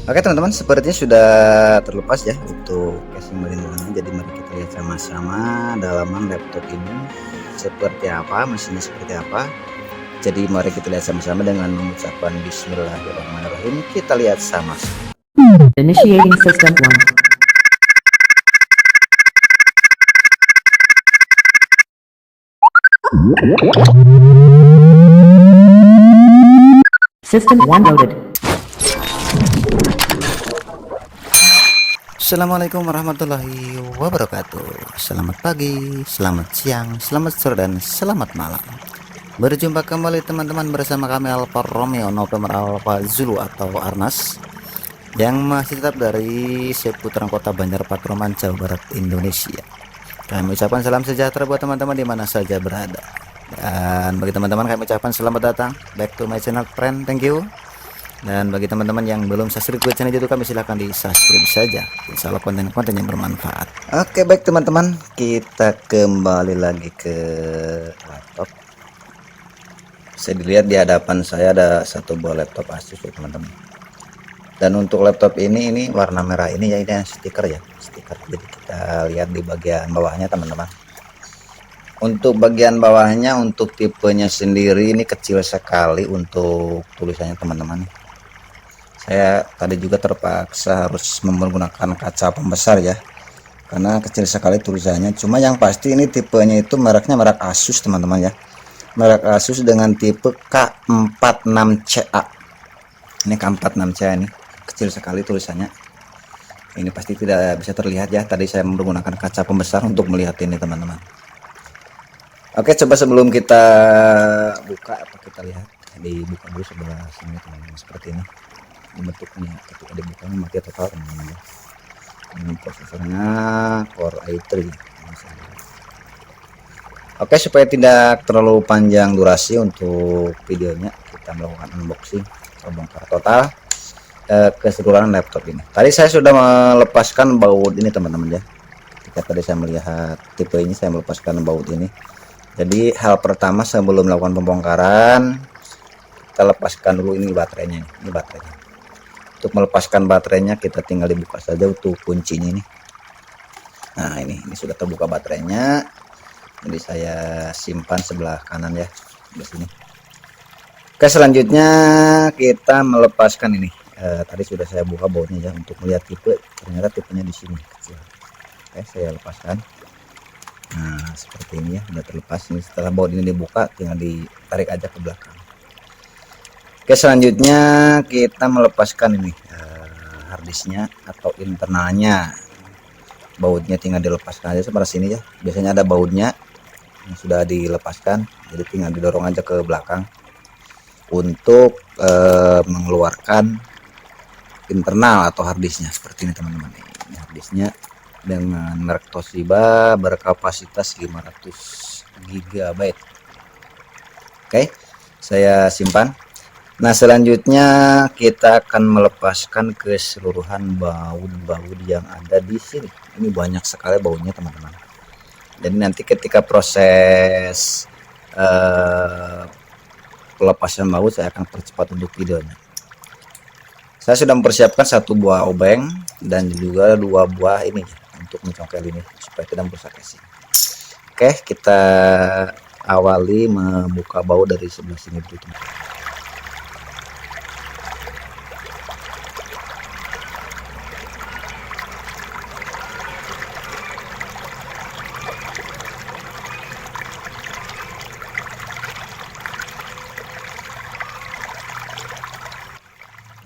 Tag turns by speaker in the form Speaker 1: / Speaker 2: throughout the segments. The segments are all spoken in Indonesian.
Speaker 1: Oke teman-teman, sepertinya sudah terlepas ya untuk casing melindungannya. Jadi mari kita lihat sama-sama dalaman laptop ini seperti apa, mesinnya seperti apa. Jadi mari kita lihat sama-sama dengan mengucapkan Bismillahirrahmanirrahim. Kita lihat sama-sama.
Speaker 2: Initiating system 1. System 1 loaded.
Speaker 1: Assalamualaikum warahmatullahi wabarakatuh. Selamat pagi, selamat siang, selamat sore, dan selamat malam. Berjumpa kembali teman-teman bersama kami Alfa Romeo November Alpha Zulu atau Arnas, yang masih tetap dari seputaran kota Banjar Patroman, Jawa Barat, Indonesia. Kami ucapkan salam sejahtera buat teman-teman di mana saja berada. Dan bagi teman-teman kami ucapkan selamat datang back to my channel friend, thank you. Dan bagi teman-teman yang belum subscribe ke channel itu, kami silahkan di subscribe saja. Insya Allah konten-konten yang bermanfaat. Oke baik teman-teman, kita kembali lagi ke laptop. Bisa dilihat di hadapan saya ada satu buah laptop Asus ya teman-teman. Dan untuk laptop ini warna merah ini ya, ini stiker ya, stiker. Jadi kita lihat di bagian bawahnya teman-teman. Untuk bagian bawahnya, untuk tipenya sendiri ini kecil sekali untuk tulisannya teman-teman. Saya tadi juga terpaksa harus menggunakan kaca pembesar ya, karena kecil sekali tulisannya. Cuma yang pasti ini tipenya itu mereknya merek Asus teman-teman ya, merek Asus dengan tipe K46CA. Ini K46CA, ini kecil sekali tulisannya. Ini pasti tidak bisa terlihat ya, tadi saya menggunakan kaca pembesar untuk melihat ini teman-teman. Oke, coba sebelum kita buka apa kita lihat, dibuka dulu sebelah sini teman-teman, seperti ini bentuknya. Ketika dibuka mati total teman-teman. Ini prosesornya Core i3. Oke, supaya tidak terlalu panjang durasi untuk videonya, kita melakukan unboxing atau bongkar total keseluruhan laptop ini. Tadi saya sudah melepaskan baut ini teman-teman ya. Ketika tadi saya melihat tipe ini, saya melepaskan baut ini. Jadi hal pertama sebelum melakukan pembongkaran, kita lepaskan dulu ini baterainya. Ini baterainya. Untuk melepaskan baterainya kita tinggal dibuka saja untuk kuncinya ini. Nah ini sudah terbuka baterainya. Jadi saya simpan sebelah kanan ya, di sini. Oke, selanjutnya kita melepaskan ini. Tadi sudah saya buka bautnya ya untuk melihat tipe. Ternyata tipenya di sini kecil. Oke, saya lepaskan. Nah seperti ini ya, sudah terlepas. Ini setelah baut ini dibuka, tinggal ditarik aja ke belakang. Oke, selanjutnya kita melepaskan ini harddisknya atau internalnya. Bautnya tinggal dilepaskan aja seperti sini ya. Biasanya ada bautnya yang sudah dilepaskan, jadi tinggal didorong aja ke belakang untuk mengeluarkan internal atau harddisknya seperti ini teman-teman. Ini harddisknya dengan merek Toshiba berkapasitas 500 GB. Oke, saya simpan. Nah selanjutnya kita akan melepaskan keseluruhan baut-baut yang ada di sini. Ini banyak sekali bautnya teman-teman. Jadi nanti ketika proses pelepasan baut saya akan percepat untuk videonya. Saya sudah mempersiapkan satu buah obeng dan juga dua buah ini untuk mencongkel ini supaya tidak merusak casing. Oke, kita awali membuka baut dari sebelah sini dulu teman-teman.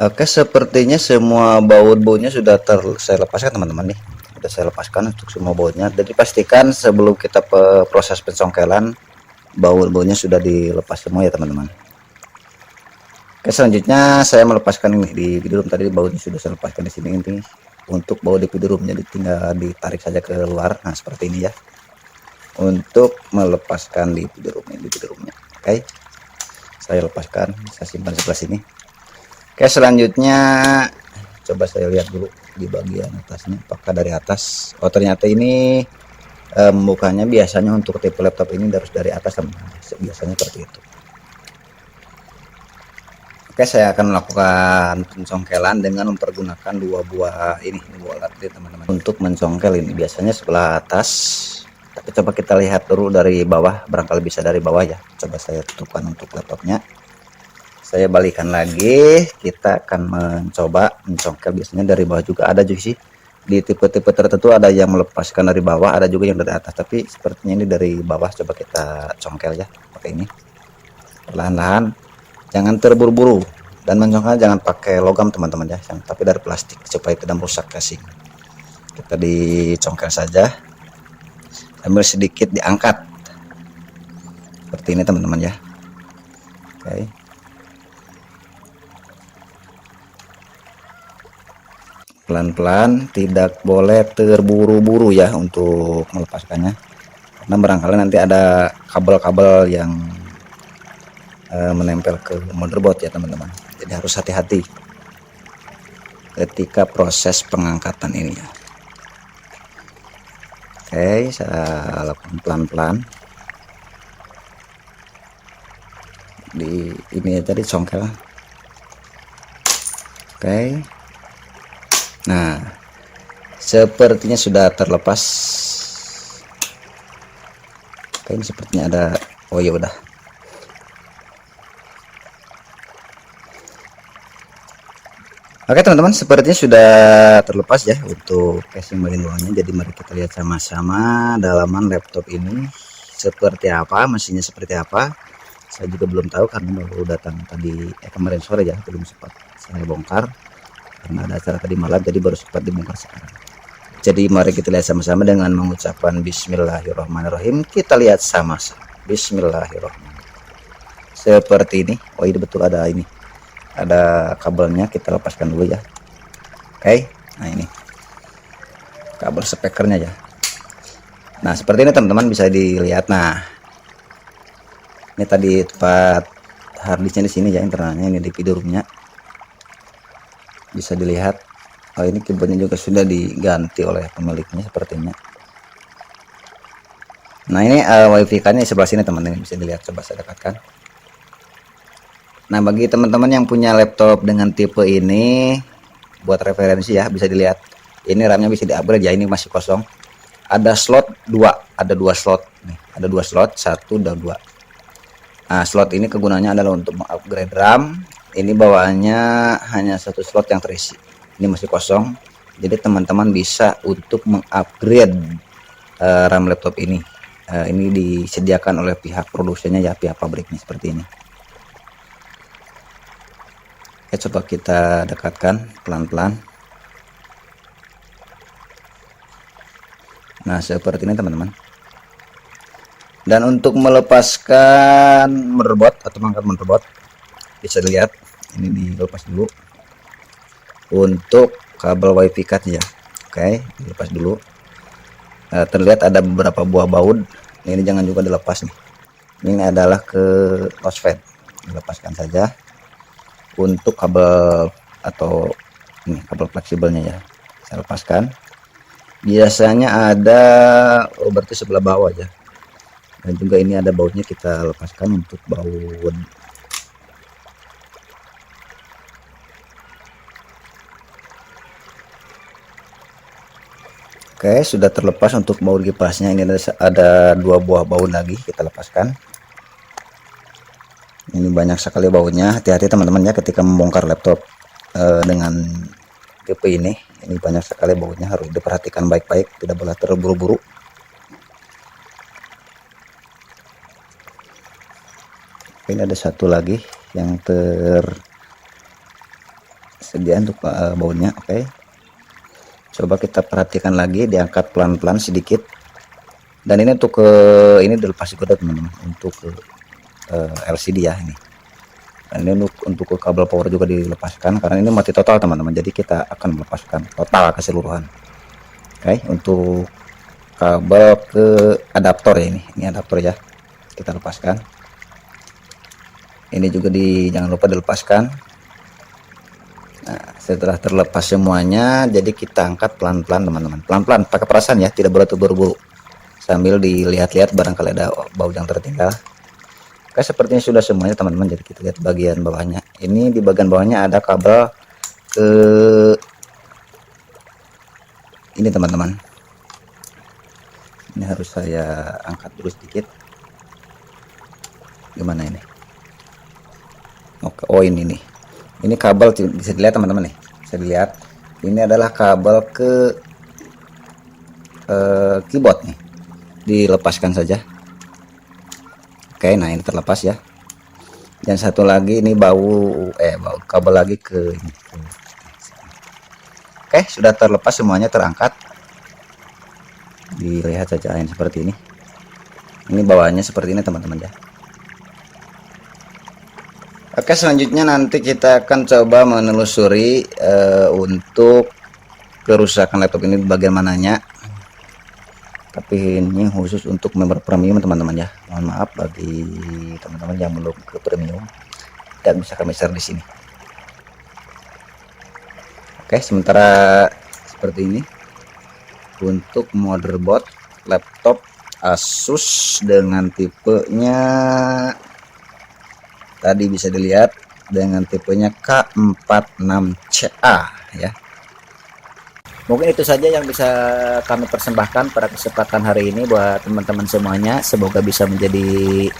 Speaker 1: Oke, sepertinya semua baut-bautnya sudah saya lepaskan teman-teman nih. Sudah saya lepaskan untuk semua bautnya. Jadi pastikan sebelum kita proses pencongkelan, baut-bautnya sudah dilepas semua ya teman-teman. Oke, selanjutnya saya melepaskan ini di video room. Tadi bautnya sudah saya lepaskan di sini. Ini untuk baut di video room, jadi tinggal ditarik saja ke luar. Nah seperti ini ya, untuk melepaskan di video roomnya. Oke, saya lepaskan, saya simpan sebelah sini. Oke, selanjutnya coba saya lihat dulu di bagian atasnya, apakah dari atas. Oh ternyata ini bukanya biasanya untuk tipe laptop ini harus dari atas teman-teman, biasanya seperti itu. Oke, saya akan melakukan pencongkelan dengan mempergunakan dua buah ini buah latih teman-teman. Untuk mencongkel ini biasanya sebelah atas, tapi coba kita lihat dulu dari bawah, barangkali bisa dari bawah ya. Coba saya tutupkan untuk laptopnya, saya balikan lagi, kita akan mencoba mencongkel. Biasanya dari bawah juga ada juga sih, di tipe-tipe tertentu ada yang melepaskan dari bawah, ada juga yang dari atas, tapi sepertinya ini dari bawah. Coba kita congkel ya pakai ini perlahan-lahan, jangan terburu-buru, dan mencongkel jangan pakai logam teman-teman ya, tapi dari plastik supaya tidak merusak casing. Kita dicongkel saja sambil sedikit diangkat seperti ini teman-teman ya. Oke, pelan-pelan, tidak boleh terburu-buru ya untuk melepaskannya, karena barangkali nanti ada kabel-kabel yang menempel ke motherboard ya teman-teman. Jadi harus hati-hati ketika proses pengangkatan ini ya. Oke, saya lakukan pelan-pelan di ini aja, dicongkel. Oke, nah sepertinya sudah terlepas. Oke, ini sepertinya ada, oh ya udah. Oke teman-teman, sepertinya sudah terlepas ya untuk casing bagian bawahnya. Jadi mari kita lihat sama-sama dalaman laptop ini seperti apa, mesinnya seperti apa. Saya juga belum tahu karena baru datang tadi kemarin sore ya, belum sempat saya bongkar karena ada acara tadi malam, jadi baru sempat dibongkar sekarang. Jadi mari kita lihat sama-sama dengan mengucapkan bismillahirrahmanirrahim. Kita lihat sama-sama. Bismillahirrahmanirrahim. Seperti ini. Oh ini betul ada ini, ada kabelnya, kita lepaskan dulu ya. Oke, nah ini kabel spekernya ya. Nah seperti ini teman-teman, bisa dilihat. Nah ini tadi tempat harddisknya di sini ya, internalnya ini di video roomnya bisa dilihat. Oh ini keyboardnya juga sudah diganti oleh pemiliknya sepertinya. Nah ini wifi nya sebelah sini teman-teman, bisa dilihat. Coba saya dekatkan. Nah bagi teman-teman yang punya laptop dengan tipe ini, buat referensi ya, bisa dilihat ini RAM-nya bisa di-upgrade ya. Ini masih kosong, ada slot 2, ada 2 slot nih, ada 2 slot, 1 dan 2. Nah slot ini kegunaannya adalah untuk mengupgrade RAM. Ini bawaannya hanya 1 slot yang terisi, ini masih kosong. Jadi teman-teman bisa untuk mengupgrade RAM laptop ini. Ini disediakan oleh pihak produsennya ya, pihak pabriknya seperti ini. Ya, coba kita dekatkan pelan-pelan. Nah seperti ini teman-teman. Dan untuk melepaskan motherboard atau mengangkat motherboard, bisa dilihat ini dilepas dulu untuk kabel wifi card ya. Oke, dilepas dulu. Terlihat ada beberapa buah baut, ini jangan juga dilepas nih. Ini adalah ke MOSFET, dilepaskan saja. Untuk kabel atau ini kabel fleksibelnya ya, saya lepaskan. Biasanya ada, oh berarti sebelah bawah ya, dan juga ini ada bautnya, kita lepaskan untuk baut. Oke, sudah terlepas untuk baut kipasnya. Ini ada 2 buah baut lagi, kita lepaskan. Ini banyak sekali bautnya, hati-hati teman-teman ya ketika membongkar laptop dengan tipe ini. Ini banyak sekali bautnya, harus diperhatikan baik-baik, tidak boleh terburu-buru. Ini ada satu lagi yang tersedia untuk bautnya. Oke, coba kita perhatikan lagi, diangkat pelan-pelan sedikit. Dan ini untuk ini dilepas juga teman-teman, untuk LCD ya ini. Dan ini untuk ke kabel power juga dilepaskan karena ini mati total teman-teman, jadi kita akan melepaskan total keseluruhan. Oke, untuk kabel ke adaptor ya, ini adaptor ya, kita lepaskan. Ini juga jangan lupa dilepaskan. Nah setelah terlepas semuanya, jadi kita angkat pelan-pelan teman-teman, pelan-pelan pakai perasaan ya, tidak boleh terburu-buru, sambil dilihat-lihat barangkali ada baut yang tertinggal. Oke, sepertinya sudah semuanya teman-teman. Jadi kita lihat bagian bawahnya. Ini di bagian bawahnya ada kabel ke ini teman-teman. Ini harus saya angkat dulu sedikit. Gimana ini? Oke, oh ini nih. Ini kabel bisa dilihat teman-teman nih. Bisa dilihat. Ini adalah kabel ke keyboard nih. Dilepaskan saja. Oke, nah ini terlepas ya. Dan satu lagi ini bau kabel lagi ke ini. Oke, sudah terlepas semuanya, terangkat. Dilihat saja yang seperti ini. Ini bawahnya seperti ini teman-teman ya. Oke, selanjutnya nanti kita akan coba menelusuri untuk kerusakan laptop ini bagian mananya. Tapi ini khusus untuk member premium teman-teman ya. Mohon maaf bagi teman-teman yang belum ke premium, dan bisa kami share di sini. Oke, sementara seperti ini untuk motherboard laptop Asus dengan tipenya tadi bisa dilihat dengan tipenya K46CA ya. Mungkin itu saja yang bisa kami persembahkan pada kesempatan hari ini buat teman-teman semuanya. Semoga bisa menjadi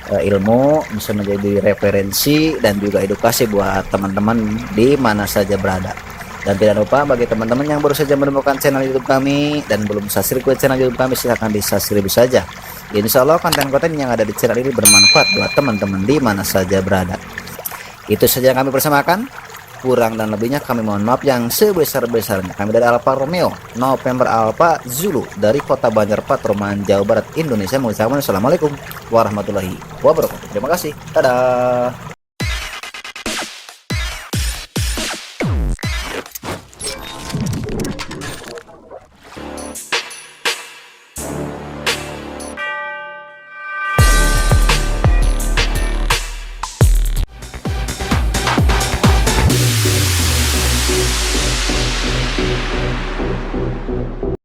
Speaker 1: ilmu, bisa menjadi referensi dan juga edukasi buat teman-teman di mana saja berada. Dan tidak lupa bagi teman-teman yang baru saja menemukan channel YouTube kami dan belum subscribe ke channel YouTube kami, silahkan di subscribe saja. Insya Allah konten-konten yang ada di channel ini bermanfaat buat teman-teman di mana saja berada. Itu saja yang kami persembahkan. Kurang dan lebihnya kami mohon maaf yang sebesar-besarnya. Kami dari Alfa Romeo November Alpha Zulu dari Kota Banjar Patroman, Jawa Barat, Indonesia mengucapkan assalamualaikum warahmatullahi wabarakatuh. Terima kasih. Dadah.